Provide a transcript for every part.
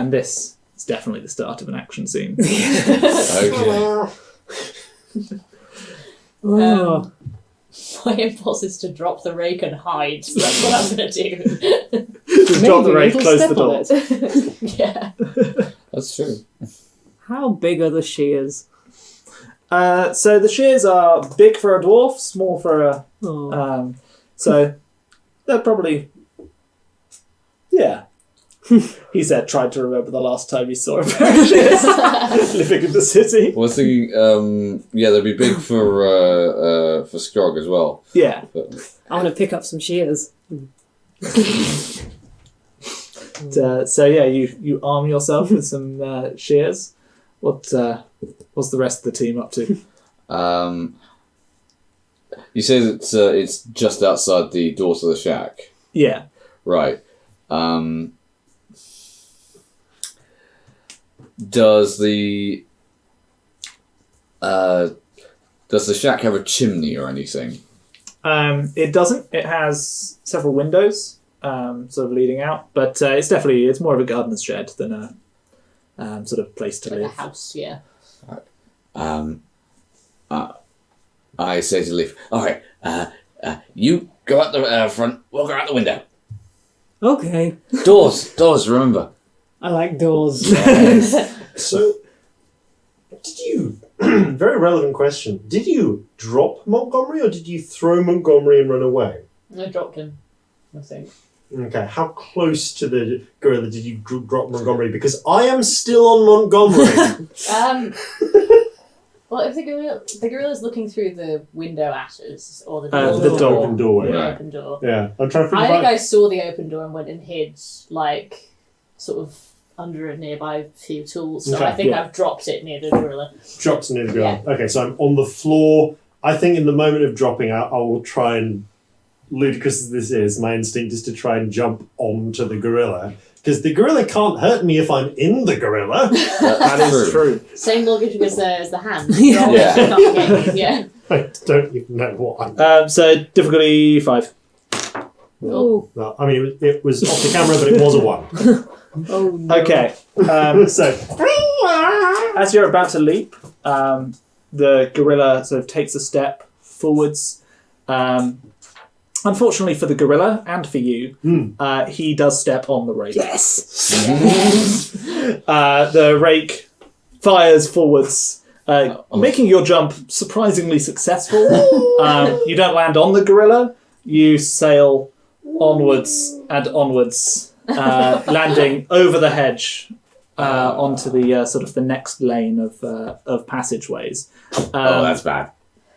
And this is definitely the start of an action scene. Okay. My impulse is to drop the rake and hide. So that's what I'm going to do. Just drop the rake, close the door. Yeah. That's true. How big are the shears? So the shears are big for a dwarf, small for a... so they're probably... Yeah. He said, tried to remember the last time he saw a pair of shears living in the city. I was thinking, they'd be big for Scrog as well. Yeah. But... I want to pick up some shears. You arm yourself with some shears. What's the rest of the team up to? You say that it's just outside the doors of the shack. Yeah. Right. Does the shack have a chimney or anything? It doesn't. It has several windows, sort of leading out, but it's more of a gardener's shed than a sort of place to Like live. a house, yeah. I say to Leaf, all right, you go out the front, we'll go out the window. Okay. Doors, remember. I like doors. So, did you... very relevant question. Did you drop Montgomery or did you throw Montgomery and run away? I dropped him, I think. Okay, how close to the gorilla did you drop Montgomery? Because I am still on Montgomery. Well, if the gorilla's looking through the window at us, or the open doorway. The open door. Yeah, I'm trying to figure I think out... I saw the open door and went and hid, sort of under a nearby few tools. So Okay, I think yeah. I've dropped it near the gorilla. Dropped near the ground. Yeah. Okay, so I'm on the floor. I think in the moment of dropping out, I will try and, ludicrous as this is, my instinct is to try and jump onto the gorilla. Because the gorilla can't hurt me if I'm in the gorilla. That is true. Same logic as the hand. Yeah. I don't even know why. So difficulty 5. Oh. No, I mean, it was off the camera, but it was a 1. Oh no. Okay. So, As you're about to leap, the gorilla sort of takes a step forwards. Unfortunately for the gorilla and for you, he does step on the rake. Yes. The rake fires forwards, making your jump surprisingly successful. You don't land on the gorilla. You sail onwards and onwards, landing over the hedge onto the sort of the next lane of passageways. That's bad.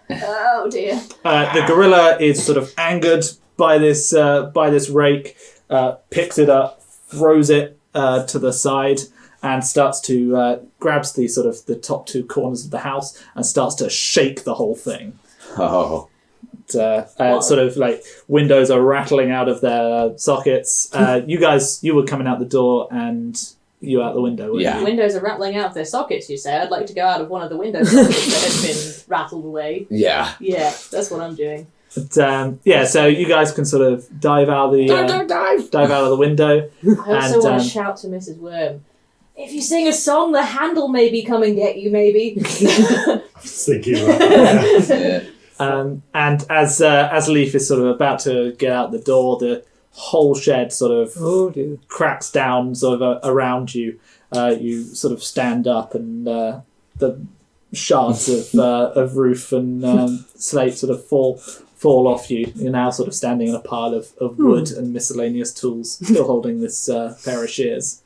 Oh dear. The gorilla is sort of angered by this rake, picks it up, throws it to the side, and starts to grabs the sort of the top 2 corners of the house and starts to shake the whole thing. Oh. Sort of like windows are rattling out of their sockets. You were coming out the door and you out the window. weren't Yeah. you? Windows are rattling out of their sockets, you say. I'd like to go out of one of the window sockets that has been rattled away. Yeah. Yeah, that's what I'm doing. But, so you guys can sort of dive out of the dive out of the window. I also want to shout to Mrs. Worm, if you sing a song, the handle may be come and get you, maybe. thinking about that. Yeah. And as Leaf is sort of about to get out the door, the whole shed sort of cracks down sort of around you. You sort of stand up and the shards of roof and slate sort of fall off you. You're now sort of standing in a pile of wood and miscellaneous tools, still holding this pair of shears.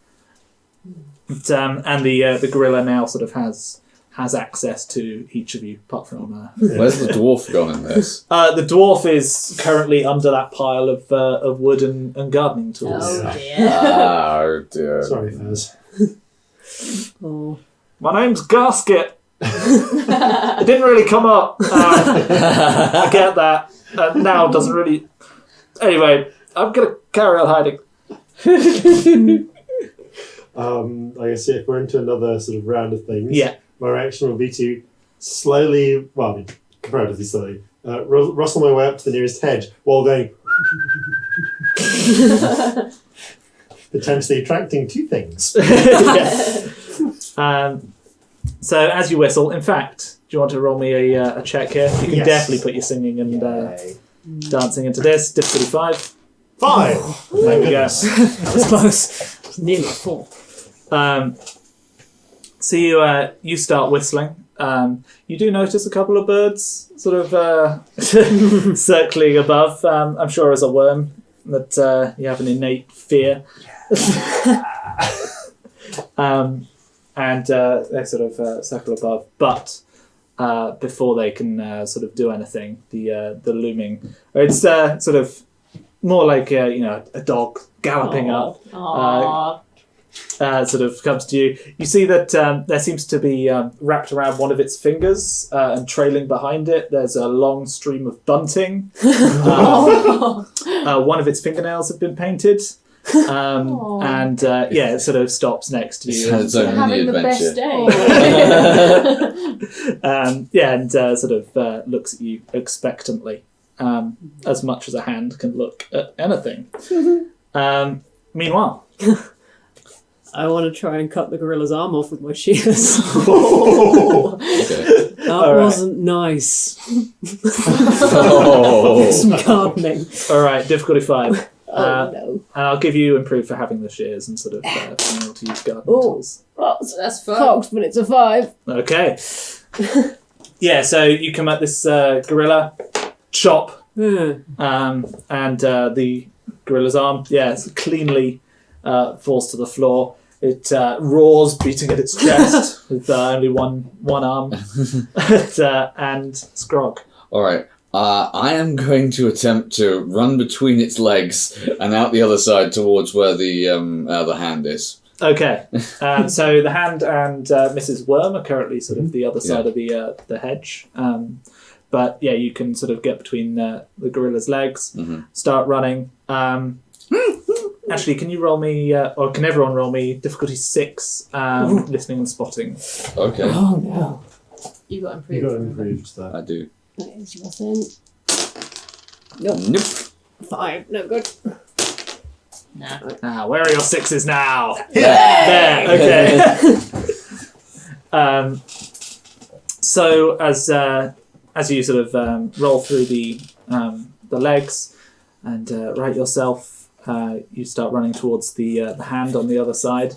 But, and the gorilla now sort of has access to each of you, apart from... Where's the dwarf gone in this? The dwarf is currently under that pile of wood and gardening tools. Oh dear. Oh dear. Sorry, Faz. Oh. My name's Gasket. It didn't really come up. I get that. Now doesn't really... Anyway, I'm going to carry on hiding. I guess if we're into another sort of round of things, my reaction will be to slowly, well, I mean, comparatively slowly, rustle my way up to the nearest hedge while going... Potentially attracting two things. Yeah. So as you whistle, in fact, do you want to roll me a check here? You can Yes. definitely put your singing and dancing into this. Difficulty 5. 5! There we go. That was close. It's nearly a 4. So you start whistling. You do notice a couple of birds sort of circling above. I'm sure as a worm that you have an innate fear. And they sort of circle above. But before they can sort of do anything, the looming... It's sort of more like a dog galloping up. Sort of comes to you. You see that there seems to be wrapped around one of its fingers and trailing behind it. There's a long stream of bunting. One of its fingernails have been painted. And it sort of stops next to you. It's own Having the adventure. best day. And sort of looks at you expectantly, as much as a hand can look at anything. Meanwhile, I want to try and cut the gorilla's arm off with my shears. Okay. That wasn't nice. Oh. Some gardening. all right, difficulty 5. No. And I'll give you improve for having the shears and sort of being able to use gardening tools. Oh, so that's fun. Cocked, but it's a 5. Okay. Yeah, so you come at this gorilla, chop, and the gorilla's arm, it's cleanly falls to the floor. It roars, beating at its chest with only one arm, and Scrog. All right. I am going to attempt to run between its legs and out the other side towards where the hand is. Okay, so the hand and Mrs. Worm are currently sort of the other side of the hedge. But yeah, you can sort of get between the gorilla's legs, start running. Actually, can you roll me, or can everyone roll me difficulty 6, listening and spotting? Okay. Oh no. You got improved. You got improved that. I do. That is nothing. Nope. Nope. 5. No good. Nah. Where are your 6s now? Yeah. There, okay. So as you sort of roll through the legs and right yourself, you start running towards the hand on the other side.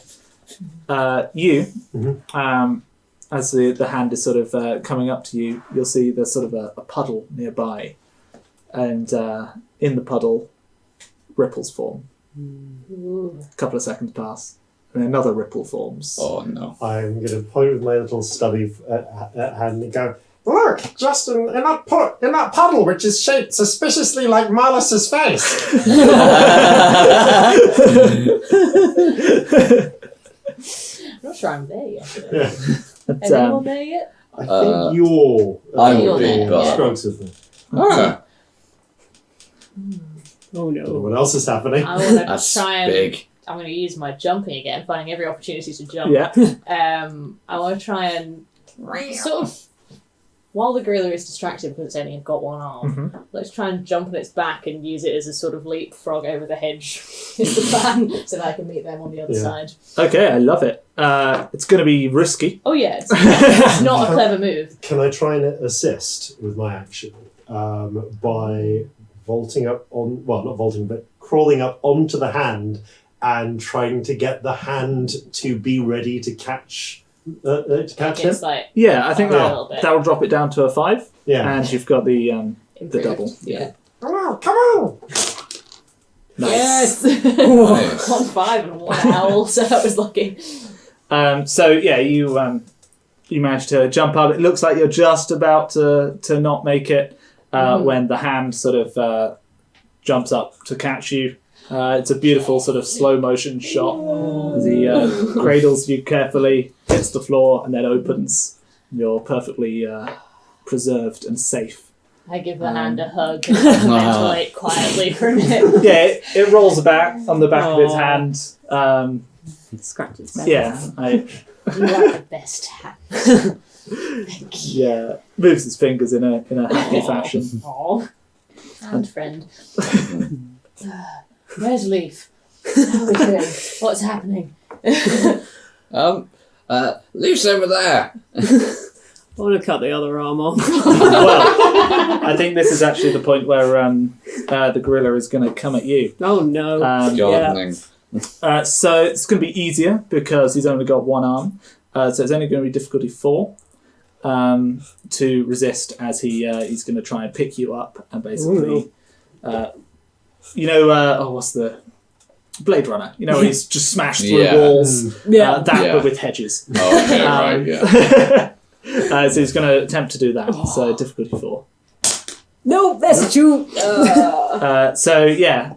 As the hand is sort of coming up to you, you'll see there's sort of a puddle nearby, and in the puddle, ripples form. A couple of seconds pass, and another ripple forms. Oh no. I'm going to point with my little stubby hand and go, look, just in that puddle, which is shaped suspiciously like Marlis's face. I'm not sure I'm there yet. Yeah. Is anyone there yet? I think you're... I would you're be, but- Scruggs with me. Ah, Oh I don't know no. what else is happening. I want to that's try and... big. I'm going to use my jumping again, finding every opportunity to jump. Yeah. I want to try and sort of, while the gorilla is distracted because it's only got one arm, let's try and jump on its back and use it as a sort of leapfrog over the hedge is the plan, so that I can meet them on the other side. Okay, I love it. It's going to be risky. Oh yeah, it's not a clever move. Can I try and assist with my action by vaulting up on... Well, not vaulting, but crawling up onto the hand and trying to get the hand to be ready to catch him? It's like Yeah, I think a little bit. that'll drop it down to a 5, Yeah. and you've got the improved. double. Yeah. Come on! Nice. Yes. Nice. 1 5 and 1 owl, so that was lucky. So yeah, you manage to jump up. It looks like you're just about to not make it when the hand sort of jumps up to catch you. It's a beautiful sort of slow motion shot as he cradles you carefully, hits the floor, and then opens. You're perfectly preserved and safe. I give the hand a hug and ventilate quietly for a minute. Yeah, it rolls back on the back of its hand. Scratches. Yeah, You are the best hand. Thank you. yeah, moves its fingers in a happy fashion. Aw. Hand friend. Where's Leaf? How are we doing? What's happening? Leaf's over there. I want to cut the other arm off. Well, I think this is actually the point where the gorilla is going to come at you. Oh no. Gardening. So it's going to be easier because he's only got one arm. So it's only going to be difficulty 4 to resist as he's going to try and pick you up and basically, what's the Blade Runner? You know, where he's just smashed through walls. But with hedges. Oh, okay, right, yeah. So he's going to attempt to do that. So difficulty 4. No, that's you.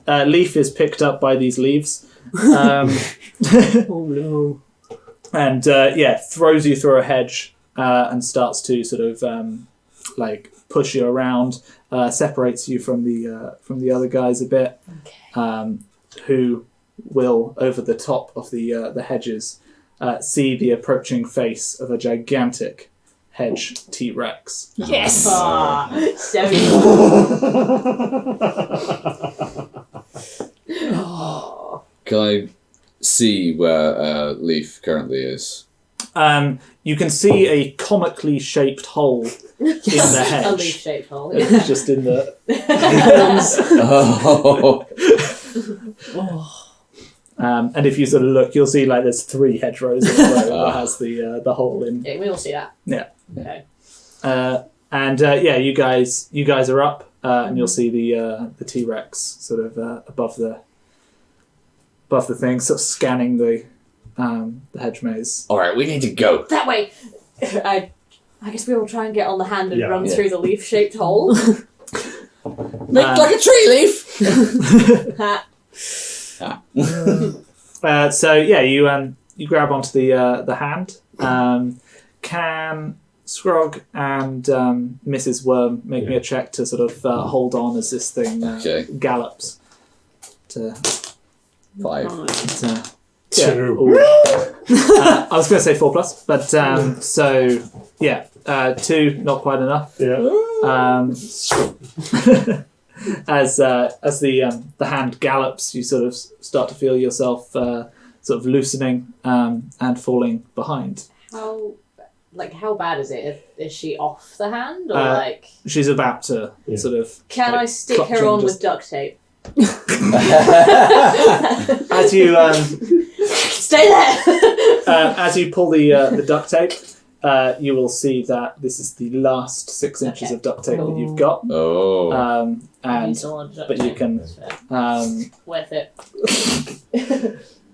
Leaf is picked up by these leaves. Oh no. And throws you through a hedge and starts to sort of push you around, separates you from the other guys a bit, who will over the top of the hedges see the approaching face of a gigantic hedge T-Rex. Yes! So Can I see where Leaf currently is? You can see a comically shaped hole in the hedge. A leaf-shaped hole. It's just in the... and if you sort of look, you'll see there's 3 hedgerows in a row that has the hole in. Yeah, we all see that. Yeah. Okay. You guys are up, and you'll see the T-Rex sort of above the thing, sort of scanning the hedge maze. All right, we need to go. That way! I guess we will try and get on the hand and run Yeah. through the leaf-shaped hole. Make like a tree leaf. You grab onto the hand. Can Scrog and Mrs. Worm make me a check to sort of hold on as this thing gallops? 5. I was going to say 4+, but 2, not quite enough. Yeah. As the hand gallops, you sort of start to feel yourself sort of loosening and falling behind. How bad is it? Is she off the hand or She's about to sort of. Can I stick her on with duct tape? As you stay there. as you pull the duct tape, you will see that this is the last 6 inches of duct tape that you've got. Oh. But you can worth it.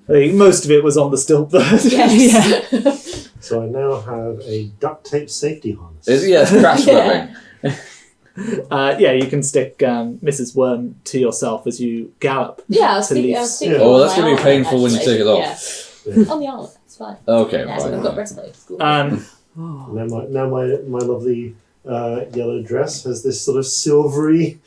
I think most of it was on the stilt bird. Yes. So I now have a duct tape safety harness. It's crash webbing. You can stick Mrs. Worm to yourself as you gallop. Yeah, I'll to stick leaves. it Oh, on that's my going to be arm, painful when you actually. take it off. Yeah. On the arm, it's fine. Okay, Yeah, fine. I've got breastplates. Cool. Now my lovely yellow dress has this sort of silvery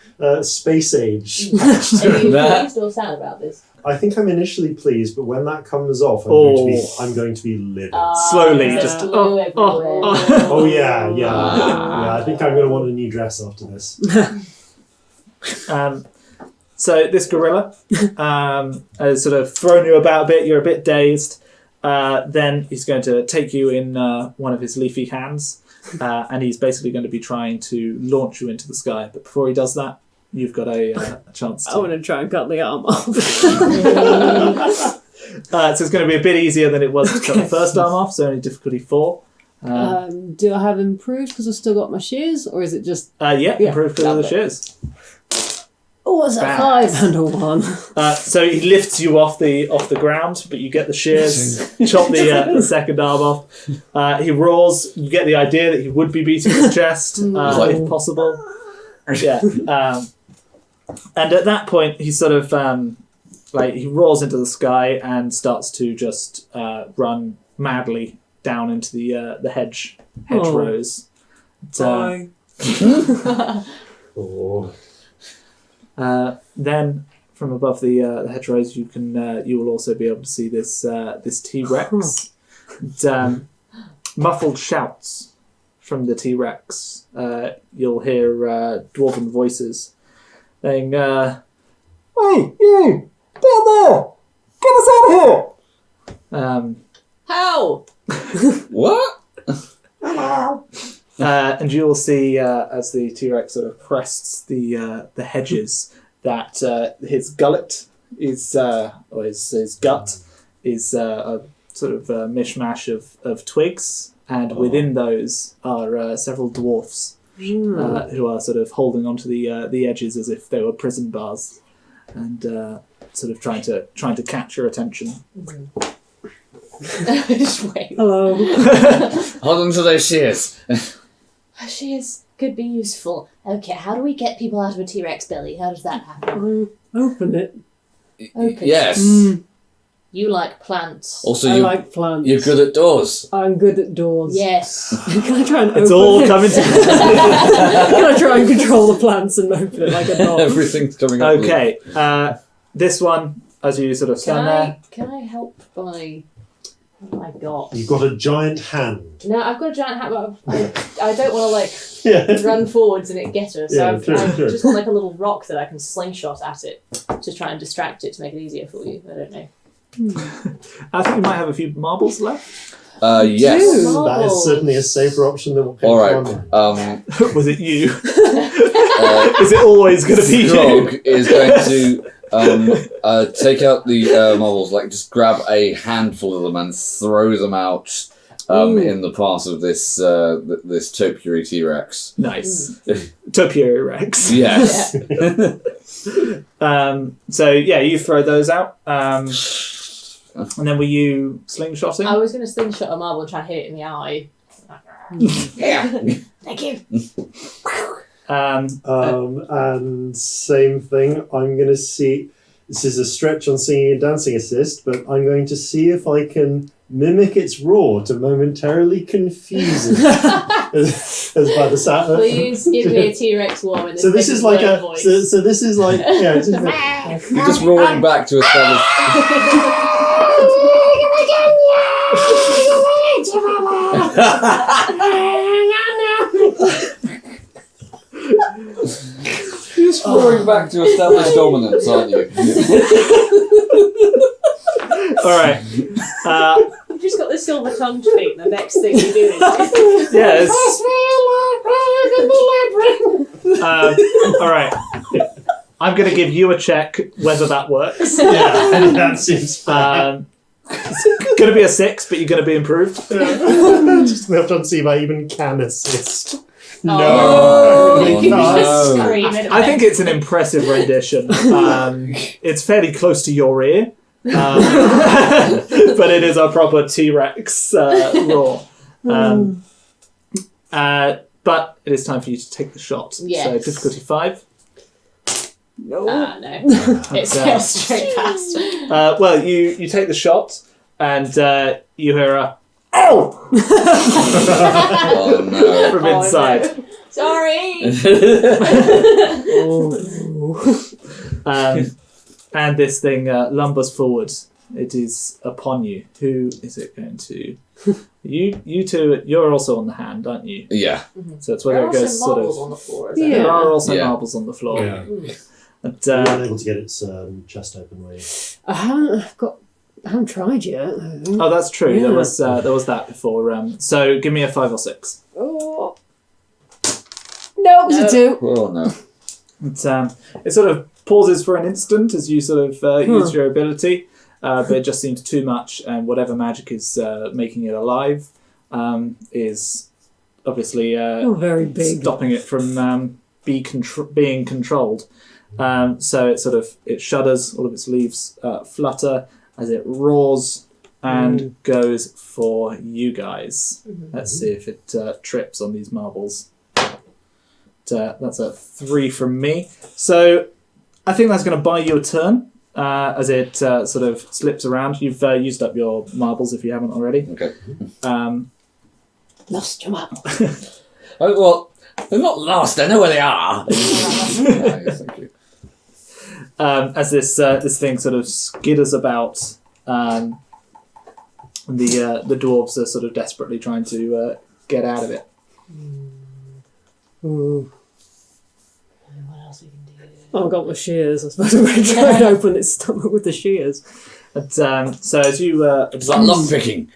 space age. Are you pleased or sad about this? I think I'm initially pleased, but when that comes off, I'm going to be livid. Slowly, there's just glue everywhere. Oh yeah. I think I'm going to want a new dress after this. So this gorilla has sort of thrown you about a bit. You're a bit dazed. Then he's going to take you in one of his leafy hands, and he's basically going to be trying to launch you into the sky. But before he does that, you've got a chance to... I want to try and cut the arm off. So it's going to be a bit easier than it was to cut the first arm off, so only difficulty 4. Do I have improved because I've still got my shears, or is it just... improved because of the shears. Oh, what's that? 5 and a 1. So he lifts you off the ground, but you get the shears, chop the second arm off. He roars. You get the idea that he would be beating his chest, if possible. Yeah. And at that point, he sort of he roars into the sky and starts to just run madly down into the hedgerows. Bye. Then from above the hedgerows, you will also be able to see this T-Rex. Muffled shouts from the T-Rex. You'll hear dwarven voices saying, "Hey, you! Down there! Get us out of here! How? What? And you will see as the T-Rex sort of crests the hedges that his gullet is, or his gut is a sort of mishmash of twigs, and within those are several dwarfs who are sort of holding onto the edges as if they were prison bars, and sort of trying to catch your attention. Just wait. Hello. Hold on to those shears. Shears could be useful. Okay, how do we get people out of a T-Rex belly? How does that happen? Open it. Open. Yes. You like plants. Also, I like plants. you're good at doors. I'm good at doors. Yes. Can I try and open It's all it? coming together. Can I try and control the plants and open it like a dog? Everything's coming up. Okay, this one, as you sort of stand there. Can I help by... What have I got? You've got a giant hand. No, I've got a giant hat, but I don't want to, like, Yeah. run forwards and it get her. So Yeah, I've true. just got, like, a little rock that I can slingshot at it to try and distract it to make it easier for you. I don't know. I think you might have a few marbles left. Yes. Dude. That is certainly a safer option than what came All to right. my mind. Was it you? Is it always going to be you? Grog is going to take out the marbles, like just grab a handful of them and throw them out in the path of this this Topiary T-Rex. Nice. Topiary Rex. Yes. So yeah, you throw those out. And then were you slingshotting? I was going to slingshot a marble and try and hit it in the eye. Thank you. And same thing, I'm going to see... This is a stretch on singing and dancing assist, but I'm going to see if I can mimic its roar to momentarily confuse it. as by the sound. Please give me a T-Rex warm in this So this is like a... voice. So this is like... Yeah, it's just You're just roaring back to establish. You're just roaring back to establish dominance, aren't you? All right. You've just got the silver tongued feet. The next thing you do is Yes. All right. I'm going to give you a check whether that works. yeah, that seems fair. It's going to be a 6, but you're going to be improved. Just going to have to see if I even can assist. No. Oh, really you can't. just scream in I think it's an impressive rendition. It's fairly close to your ear, but it is a proper T-Rex roar. But it is time for you to take the shot. Yes. So difficulty 5. No. no. It's goes straight past. Well, you take the shot, and you hear a "Oh!" Oh no. from inside. No. Sorry. And this thing lumbers forward. It is upon you. Who is it going to? You two. You're also on the hand, aren't you? Yeah. So it's There whether are it goes also sort marbles of. on the floor. Yeah. There are also Yeah. marbles on the floor. Yeah. But, We weren't able to get its chest open, were you? I haven't tried yet. oh, that's true. Yeah. There was that before. So give me a 5 or 6. Oh. No, it was a 2. Oh no. It sort of pauses for an instant as you sort of use your ability, but it just seems too much, and whatever magic is making it alive is obviously Very big. stopping it from being controlled. So it shudders, all of its leaves flutter as it roars and goes for you guys. Let's see if it trips on these marbles. That's a 3 from me. So I think that's going to buy you a turn as it sort of slips around. You've used up your marbles if you haven't already. Okay. Lost your marble. Oh, well, they're not lost. I know where they are. Nice, thank you. As this thing sort of skitters about, the dwarves are sort of desperately trying to get out of it. Ooh. What else we can do? Oh, I got the shears. I suppose I'm going to try and open its stomach with the shears. But, so as you It's like lock picking.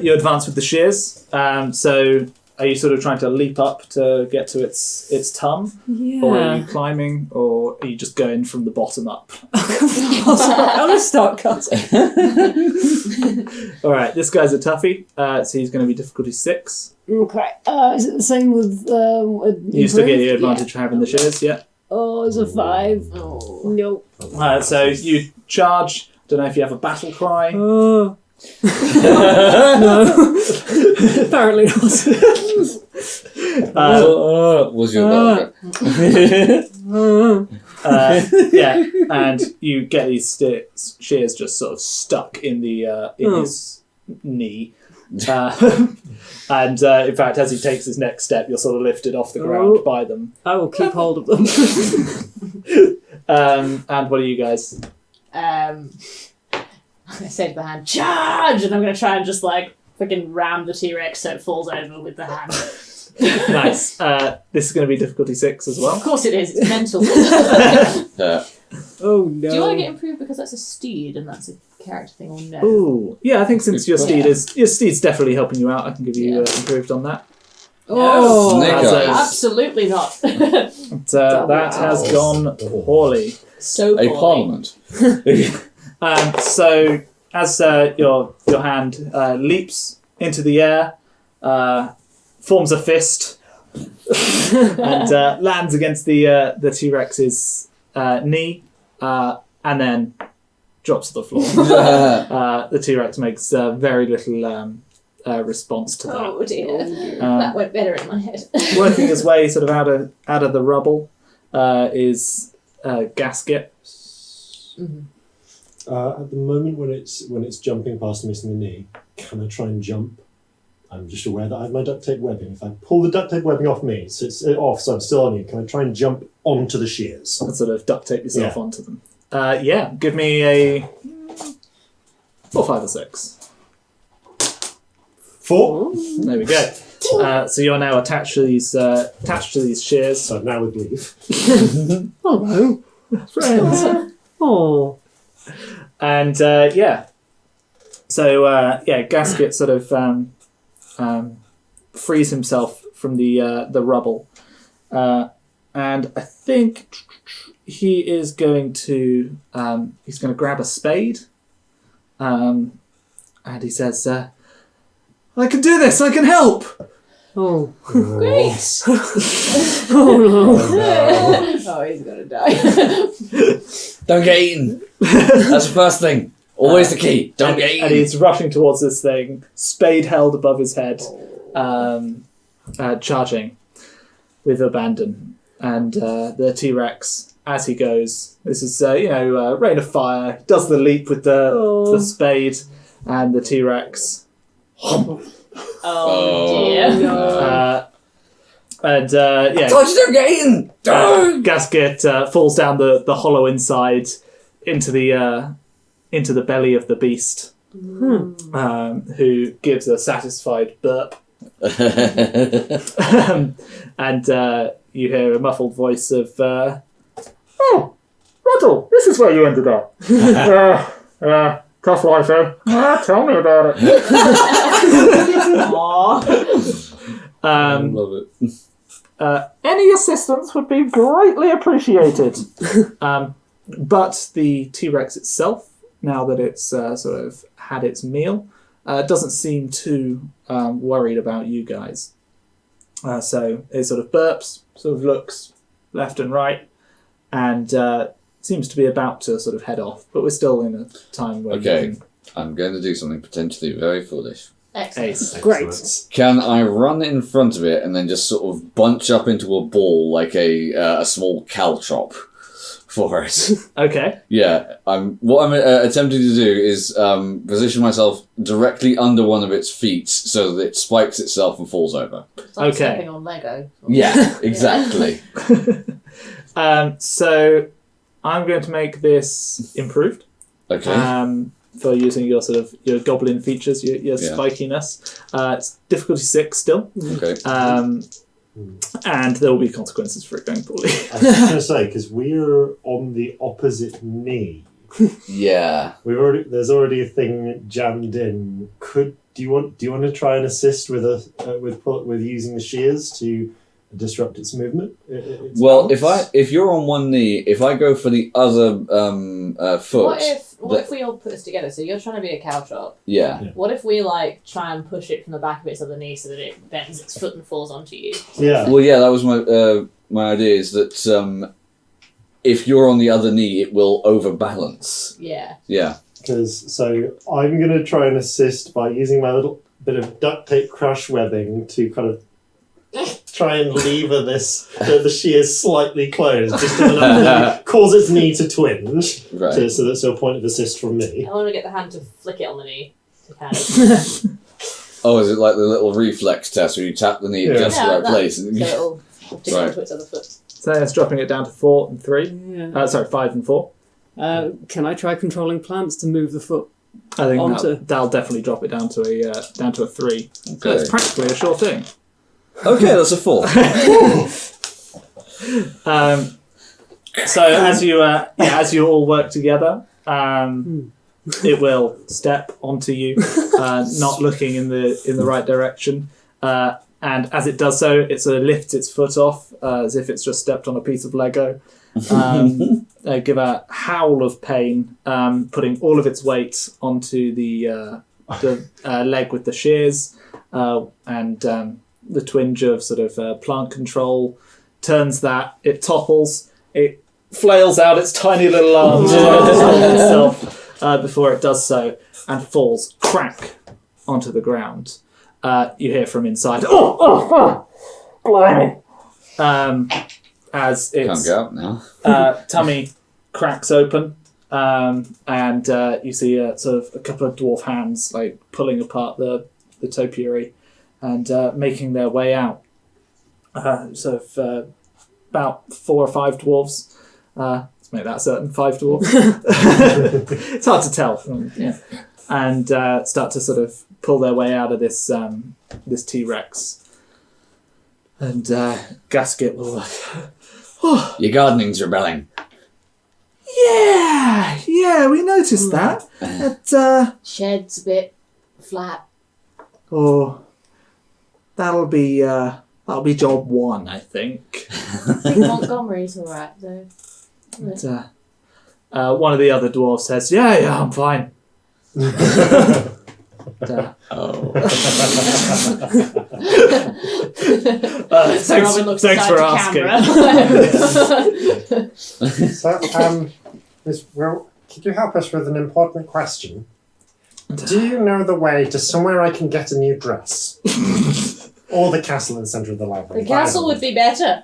you advance with the shears. So are you sort of trying to leap up to get to its tongue? Yeah. Or are you climbing? Or are you just going from the bottom up? I'm going to start cutting. Alright, this guy's a toughie. So he's going to be difficulty 6. Okay. Is it the same with... You still get your advantage for having the shears, yeah? Oh, it's a 5. Oh. Nope. So you charge. Don't know if you have a battle cry. Oh. No. Apparently not. Was your Yeah, and you get these shears just sort of stuck in the in his knee. And in fact, as he takes his next step, you're sort of lifted off the ground by them. I will keep hold of them. And what are you guys? I say to the hand, charge! And I'm going to try and just like freaking ram the T-Rex so it falls over with the hand. Nice. This is going to be difficulty 6 as well. Of course it is, it's mental. Oh no. Do you want to get improved because that's a steed and that's a character thing or no? Ooh, yeah. I think since your steed's definitely helping you out, I can give you improved on that. Oh, Snake eyes. Absolutely not. But, that has gone poorly. So A poorly. parliament. So as your hand leaps into the air, forms a fist, and lands against the T-Rex's knee, and then drops to the floor. The T-Rex makes very little response to that. Oh dear. That went better in my head. Working his way sort of out of the rubble is Gasket. Mm-hmm. At the moment when it's jumping past and missing the knee, can I try and jump? I'm just aware that I have my duct tape webbing. If I pull the duct tape webbing off me, so it's off, so I'm still on you, can I try and jump onto the shears? And sort of duct tape yourself onto them. Yeah, give me a 4, 5, or 6. 4. There we go. So you're now attached to these shears. So now with leave. hello, Friends. Oh. And yeah. So Gasket sort of frees himself from the rubble, and I think he is going to grab a spade, and he says, "I can do this. I can help." Oh. Great! Oh no. Oh, he's gonna die. Don't get eaten. That's the first thing. Always the key. Don't get eaten. And he's rushing towards this thing, spade held above his head, charging with abandon. And the T-Rex, as he goes, this is rain of fire, does the leap with the spade, and the T-Rex. Oh dear. And Told you don't get eaten. Gasket falls down the hollow inside into the belly of the beast, who gives a satisfied burp, and you hear a muffled voice of, "Oh, Ruddle, this is where you ended up. Tough life, eh? Tell me about it." I love it. Any assistance would be greatly appreciated. But the T-Rex itself, now that it's sort of had its meal, doesn't seem too worried about you guys. So it sort of burps, sort of looks left and right, and seems to be about to sort of head off. But we're still in a time where Okay, I'm going to do something potentially very foolish. Excellent. Great. Can I run in front of it and then just sort of bunch up into a ball like a small caltrop for it? Okay. Yeah, what I'm attempting to do is position myself directly under one of its feet so that it spikes itself and falls over. It's like Okay. stepping on Lego. Yeah, exactly. So I'm going to make this improved. Okay. For using your sort of your goblin features, your spikiness. It's difficulty 6 still. Okay. And there will be consequences for it going poorly. I was just going to say, because we're on the opposite knee. Yeah. There's already a thing jammed in. Do you want to try and assist with with using the shears to disrupt its movement? Well, if you're on one knee, if I go for the other foot, What if we all put this together? So you're trying to be a cow chop. yeah. What if we try and push it from the back of its other knee so that it bends its foot and falls onto you? Yeah. Well, yeah, that was my idea. Is that if you're on the other knee, it will overbalance. Yeah. Yeah. So I'm going to try and assist by using my little bit of duct tape crush webbing to kind of try and lever the shears slightly closed, just to cause its knee to twinge. Right. So that's a point of assist from me. I want to get the hand to flick it on the knee. To kind of... Oh, is it like the little reflex test where you tap the knee just the right place? So it'll dig onto its other foot. So it's dropping it down to 4 and 3. Yeah. 5 and 4. Can I try controlling plants to move the foot? I think that'll definitely drop it down to a 3. So Okay. it's practically a sure thing. Okay, that's a 4. So as you all work together, it will step onto you, not looking in the right direction, and as it does so, it sort of lifts its foot off as if it's just stepped on a piece of Lego. Give a howl of pain, putting all of its weight onto the leg with the shears, and the twinge of sort of plant control turns that. It topples. It flails out its tiny little arms to hold itself before it does so, and falls crack onto the ground. You hear from inside, "Oh, blimey!" As its Can't go out now. tummy cracks open, and you see a couple of dwarf hands like pulling apart the topiary and making their way out. About 4 or 5 dwarves. Let's make that certain. 5 dwarves. It's hard to tell. Yeah. And start to sort of pull their way out of this T-Rex. And Gasket will Your gardening's rebelling. Yeah, we noticed that. But, Shed's a bit flat. that'll be job 1, I think. I think Montgomery's alright though. But, one of the other dwarves says, "Yeah, I'm fine." Thanks for asking. So, could you help us with an important question? Do you know the way to somewhere I can get a new dress? Or the castle in the centre of the library? The castle would be better.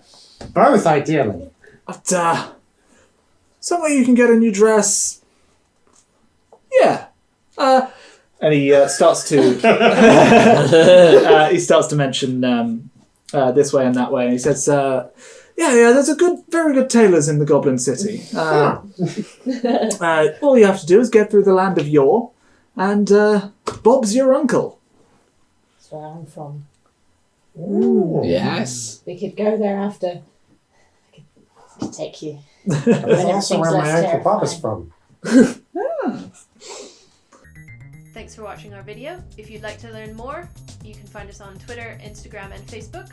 Both, ideally. But, somewhere you can get a new dress. Yeah. And he starts to mention this way and that way, and he says, there's very good tailors in the Goblin City. All you have to do is get through the land of Yore, and Bob's your uncle. That's where I'm from. Ooh. Yes. We could go there after. I could take you. That's also where my Uncle Bob is from. Thanks for watching our video. If you'd like to learn more, you can find us on Twitter, Instagram and Facebook.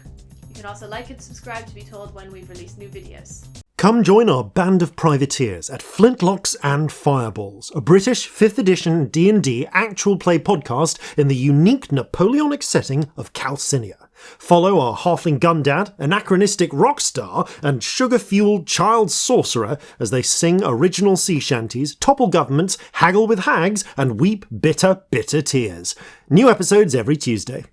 You can also like and subscribe to be told when we've released new videos. Come join our band of privateers at Flintlocks and Fireballs, a British 5th edition D&D actual play podcast in the unique Napoleonic setting of Calcinia. Follow our halfling gundad, anachronistic rock star, and sugar-fueled child sorcerer as they sing original sea shanties, topple governments, haggle with hags, and weep bitter, bitter tears. New episodes every Tuesday.